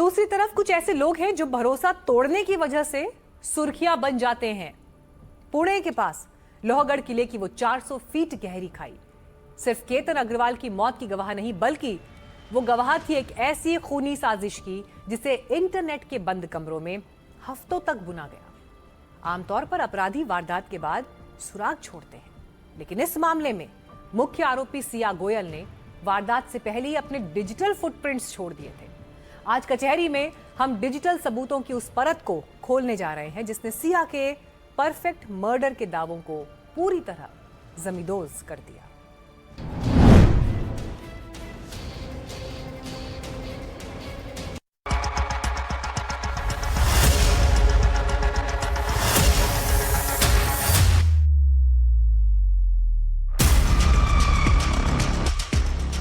दूसरी तरफ कुछ ऐसे लोग हैं जो भरोसा तोड़ने की वजह से सुर्खियां बन जाते हैं। पुणे के पास लोहगढ़ किले की वो 400 फीट गहरी खाई सिर्फ केतन अग्रवाल की मौत की गवाह नहीं, बल्कि वो गवाह थी एक ऐसी खूनी साजिश की जिसे इंटरनेट के बंद कमरों में हफ्तों तक बुना गया। आमतौर पर अपराधी वारदात के बाद सुराग छोड़ते हैं, लेकिन इस मामले में मुख्य आरोपी सिया गोयल ने वारदात से पहले ही अपने डिजिटल फुटप्रिंट्स छोड़ दिए थे। आज कचहरी में हम डिजिटल सबूतों की उस परत को खोलने जा रहे हैं जिसने सिया के परफेक्ट मर्डर के दावों को पूरी तरह जमींदोज कर दिया।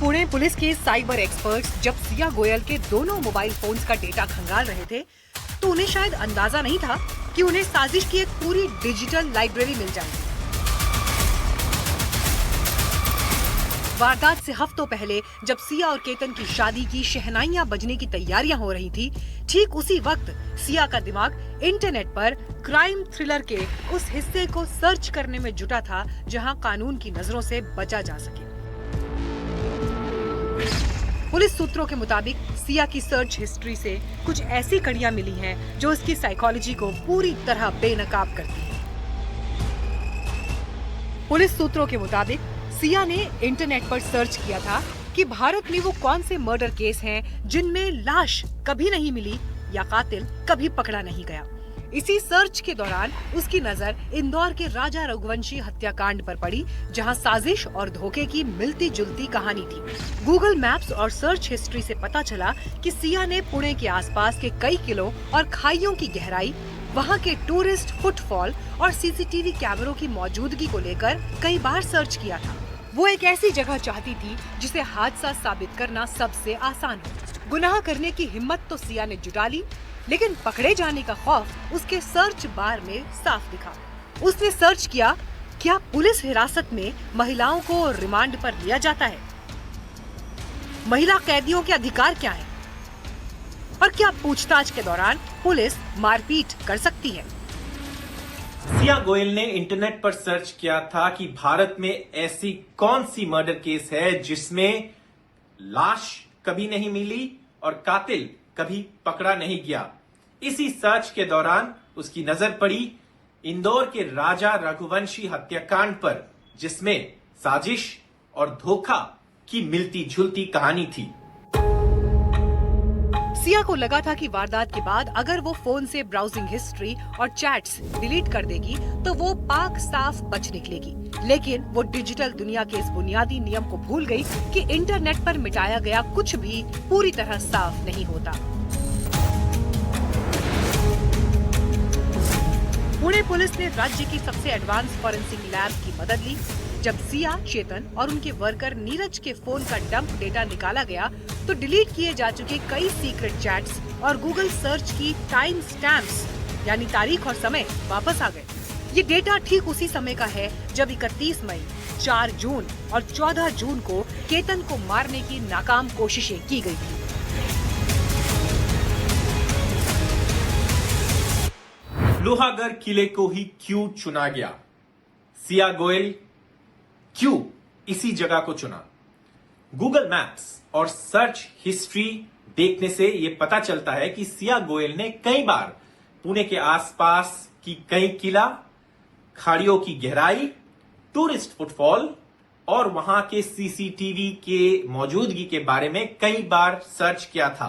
पुणे पुलिस के साइबर एक्सपर्ट्स जब सिया गोयल के दोनों मोबाइल फोन्स का डेटा खंगाल रहे थे तो उन्हें शायद अंदाजा नहीं था कि उन्हें साजिश की एक पूरी डिजिटल लाइब्रेरी मिल जाएगी। वारदात से हफ्तों पहले जब सिया और केतन की शादी की शहनाइयां बजने की तैयारियां हो रही थी, ठीक उसी वक्त सिया का दिमाग इंटरनेट पर क्राइम थ्रिलर के उस हिस्से को सर्च करने में जुटा था जहां कानून की नजरों से बचा जा सके। पुलिस सूत्रों के मुताबिक सिया की सर्च हिस्ट्री से कुछ ऐसी कड़ियां मिली हैं जो उसकी साइकोलॉजी को पूरी तरह बेनकाब करती है। पुलिस सूत्रों के मुताबिक सिया ने इंटरनेट पर सर्च किया था कि भारत में वो कौन से मर्डर केस हैं जिनमें लाश कभी नहीं मिली या कातिल कभी पकड़ा नहीं गया। इसी सर्च के दौरान उसकी नजर इंदौर के राजा रघुवंशी हत्याकांड पर पड़ी, जहां साजिश और धोखे की मिलती जुलती कहानी थी। गूगल मैप्स और सर्च हिस्ट्री से पता चला कि सिया ने पुणे के आसपास के कई किलों और खाइयों की गहराई, वहां के टूरिस्ट फुटफॉल और सीसीटीवी कैमरों की मौजूदगी को लेकर कई बार सर्च किया था। वो एक ऐसी जगह चाहती थी जिसे हादसा साबित करना सबसे आसान हो। गुनाह करने की हिम्मत तो सिया ने जुटा ली, लेकिन पकड़े जाने का खौफ उसके सर्च बार में साफ दिखा। उसने सर्च किया, क्या पुलिस हिरासत में महिलाओं को रिमांड पर लिया जाता है? महिला कैदियों के अधिकार क्या है? और क्या पूछताछ के दौरान पुलिस मारपीट कर सकती है? सिया गोयल ने इंटरनेट पर सर्च किया था कि भारत में ऐसी कौन सी मर्डर केस है जिसमें लाश कभी नहीं मिली और कातिल कभी पकड़ा नहीं गया। इसी सर्च के दौरान उसकी नजर पड़ी इंदौर के राजा रघुवंशी हत्याकांड पर, जिसमें साजिश और धोखा की मिलती जुलती कहानी थी। सिया को लगा था कि वारदात के बाद अगर वो फोन से ब्राउजिंग हिस्ट्री और चैट्स डिलीट कर देगी तो वो पाक साफ बच निकलेगी, लेकिन वो डिजिटल दुनिया के इस बुनियादी नियम को भूल गई कि इंटरनेट पर मिटाया गया कुछ भी पूरी तरह साफ नहीं होता। पुणे पुलिस ने राज्य की सबसे एडवांस फॉरेंसिक लैब की मदद ली। जब सिया, चेतन और उनके वर्कर नीरज के फोन का डंप डेटा निकाला गया तो डिलीट किए जा चुके कई सीक्रेट चैट्स और गूगल सर्च की टाइम स्टैम्प्स यानी तारीख और समय वापस आ गए। ये डेटा ठीक उसी समय का है जब 31 मई, 4 जून और 14 जून को केतन को मारने की नाकाम कोशिशें की गई थी। लोहागढ़ किले को ही क्यों चुना गया? सिया गोयल क्यों इसी जगह को चुना? गूगल मैप्स और सर्च हिस्ट्री देखने से यह पता चलता है कि सिया गोयल ने कई बार पुणे के आसपास की कई किला, खाड़ियों की गहराई, टूरिस्ट फुटफॉल और वहां के सीसीटीवी के मौजूदगी के बारे में कई बार सर्च किया था।